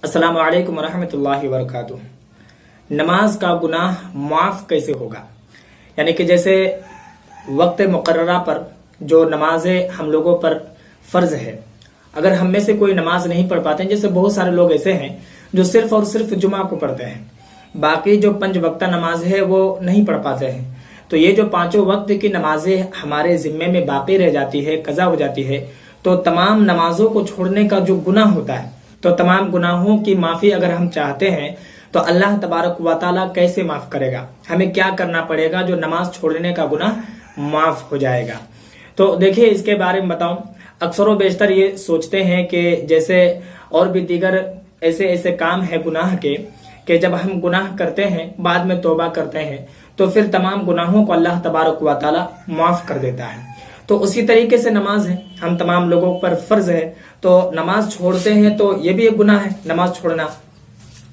अस्सलाम वालेकुम रहमतुल्लाहि वबरकातुह। नमाज का गुनाह माफ कैसे होगा? यानी कि जैसे वक्त मुकर्ररा पर जो नमाजें हम लोगों पर फर्ज है, अगर हम में से कोई नमाज नहीं पढ़ पाते हैं, जैसे बहुत सारे लोग ऐसे हैं जो सिर्फ और सिर्फ जुमा को पढ़ते हैं, बाकी जो 5 वक्ता नमाज है वो नहीं पढ़ पाते हैं, तो ये जो 5 वक्त की नमाजें हमारे जिम्मे में बाकी रह जाती है, कज़ा हो जाती है, तो तमाम नमाजों को छोड़ने का जो गुनाह होता है, तो तमाम गुनाहों की माफी अगर हम चाहते हैं तो अल्लाह तबारक व तआला कैसे माफ करेगा, हमें क्या करना पड़ेगा जो नमाज छोड़ने का गुनाह माफ हो जाएगा। तो देखिए इसके बारे में बताऊं, अक्सर व बेशतर ये सोचते हैं कि जैसे और भी दीगर ऐसे ऐसे काम है गुनाह के कि जब हम गुनाह करते हैं बाद में तौबा करते हैं तो फिर तमाम गुनाहों को अल्लाह तबारक व तआला माफ कर देता है। तो उसी तरीके से नमाज है, हम तमाम लोगों पर फर्ज है, तो नमाज छोड़ते हैं तो ये भी एक गुनाह है नमाज छोड़ना।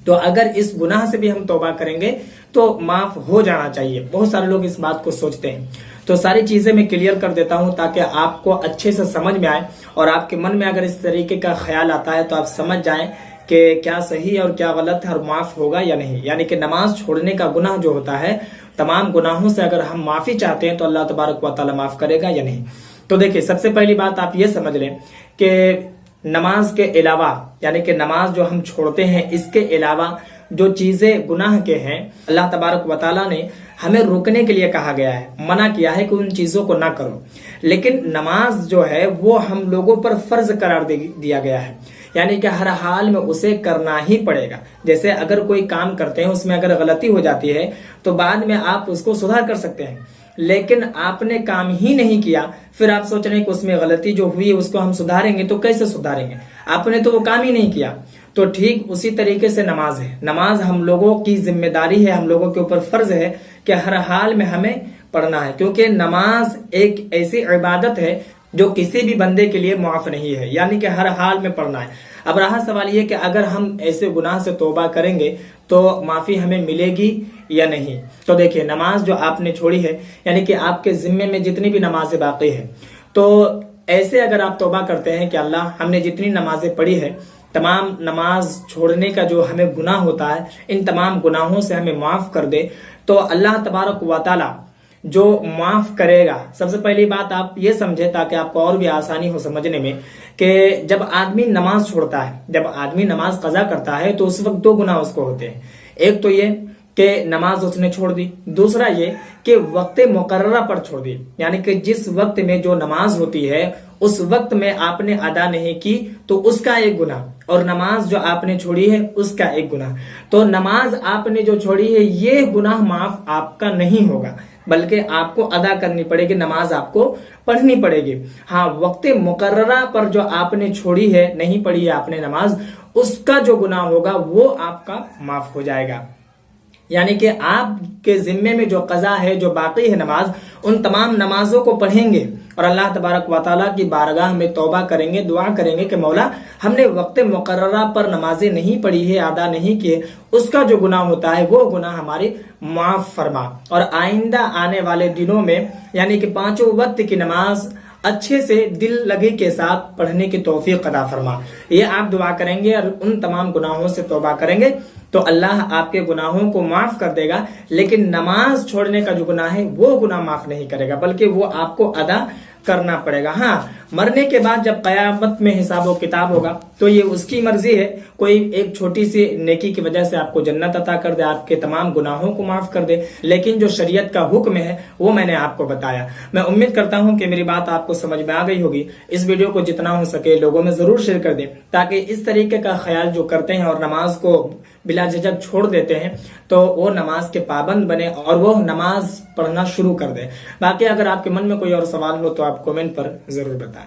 तो अगर इस गुनाह से भी हम तौबा करेंगे तो माफ हो जाना चाहिए। बहुत सारे लोग इस बात को सोचते हैं, तो सारी चीजें मैं क्लियर कर देता हूं ताकि आपको अच्छे से समझ में आए और आपके मन में अगर इस तरीके का ख्याल आता है तो आप समझ जाएं कि क्या सही और क्या गलत है और माफ होगा या नहीं। यानी कि नमाज छोड़ने का गुनाह जो होता है, तमाम गुनाहों से अगर हम माफी चाहते हैं तो अल्लाह तबारक व तआला माफ करेगा या नहीं। तो देखिए सबसे पहली बात आप ये समझ लें कि नमाज के अलावा, यानी कि नमाज जो हम छोड़ते हैं इसके अलावा जो चीजें गुनाह के हैं, अल्लाह तबारक व तआला ने हमें रुकने के लिए कहा गया है, मना किया है कि उन चीजों को ना करो। लेकिन नमाज जो है वो हम लोगों पर फर्ज करार दिया गया है, यानी कि हर हाल में उसे करना ही पड़ेगा। जैसे अगर कोई काम करते हैं उसमें अगर गलती हो जाती है तो बाद में आप उसको सुधार कर सकते हैं, लेकिन आपने काम ही नहीं किया, फिर आप सोच रहे हैं कि उसमें गलती जो हुई है उसको हम सुधारेंगे, तो कैसे सुधारेंगे? आपने तो वो काम ही नहीं किया। तो ठीक उसी तरीके से नमाज है, नमाज हम लोगों की जिम्मेदारी है, हम लोगों के ऊपर फर्ज है कि हर हाल में हमें पढ़ना है, क्योंकि नमाज एक ऐसी इबादत है जो किसी भी बंदे के लिए मुआफ नहीं है, यानी कि हर हाल में पढ़ना है। अब रहा सवाल ये कि अगर हम ऐसे गुनाह से तौबा करेंगे तो माफी हमें मिलेगी या नहीं। तो देखिए नमाज जो आपने छोड़ी है, यानी कि आपके जिम्मे में जितनी भी नमाजें बाकी है, तो ऐसे अगर आप तौबा करते हैं कि अल्लाह हमने जितनी नमाजें पढ़ी है, तमाम नमाज छोड़ने का जो हमें गुनाह होता है, इन तमाम गुनाहों से हमें माफ कर दे, तो अल्लाह तबारक व तआला जो माफ करेगा। सबसे पहली बात आप ये समझे ताकि आपको और भी आसानी हो समझने में, कि जब आदमी नमाज छोड़ता है, जब आदमी नमाज कजा करता है तो उस वक्त 2 गुनाह उसको होते हैं। एक तो ये कि नमाज उसने छोड़ दी, दूसरा ये कि वक्त मुकर्ररा पर छोड़ दी, यानी कि जिस वक्त में जो नमाज होती है उस वक्त में आपने अदा नहीं की तो उसका एक गुनाह, और नमाज जो आपने छोड़ी है उसका एक गुनाह। तो नमाज आपने जो छोड़ी है ये गुनाह माफ आपका नहीं होगा, बल्कि आपको अदा करनी पड़ेगी, नमाज आपको पढ़नी पड़ेगी। हाँ, वक्त मुकर्ररा पर जो आपने छोड़ी है, नहीं पढ़ी है आपने नमाज, उसका जो गुनाह होगा वो आपका माफ हो जाएगा। यानी कि आपके जिम्मे में जो कज़ा है, जो बाकी है नमाज, उन तमाम नमाजों को पढ़ेंगे और अल्लाह तबारक व तआला की बारगाह में तौबा करेंगे, दुआ करेंगे कि मौला हमने वक्त मुकर्ररा पर नमाजें नहीं पढ़ी है, अदा नहीं किए, उसका जो गुनाह होता है वो गुनाह हमारे माफ फरमा, और आइंदा आने वाले दिनों में यानी कि 5 वक्त की नमाज अच्छे से दिल लगे के साथ पढ़ने की तौफीक अता फरमा। ये आप दुआ करेंगे और उन तमाम गुनाहों से तौबा करेंगे तो अल्लाह आपके गुनाहों को माफ कर देगा। लेकिन नमाज छोड़ने का जो गुनाह है वो गुनाह माफ नहीं करेगा, बल्कि वो आपको अदा करना पड़ेगा। हाँ, मरने के बाद जब कयामत में हिसाब व किताब होगा तो ये उसकी मर्जी है, कोई एक छोटी सी नेकी की वजह से आपको जन्नत अता कर दे, आपके तमाम गुनाहों को माफ कर दे, लेकिन जो शरीयत का हुक्म है वो मैंने आपको बताया। मैं उम्मीद करता हूं कि मेरी बात आपको समझ में आ गई होगी। इस वीडियो को जितना हो सके लोगों में जरूर शेयर कर दें, ताकि इस तरीके का ख्याल जो करते हैं और नमाज को बिला झिझक छोड़ देते हैं तो वो नमाज के पाबंद बने और वो नमाज पढ़ना शुरू कर दे। बाकी अगर आपके मन में कोई और सवाल हो तो आप कमेंट पर जरूर बताएं।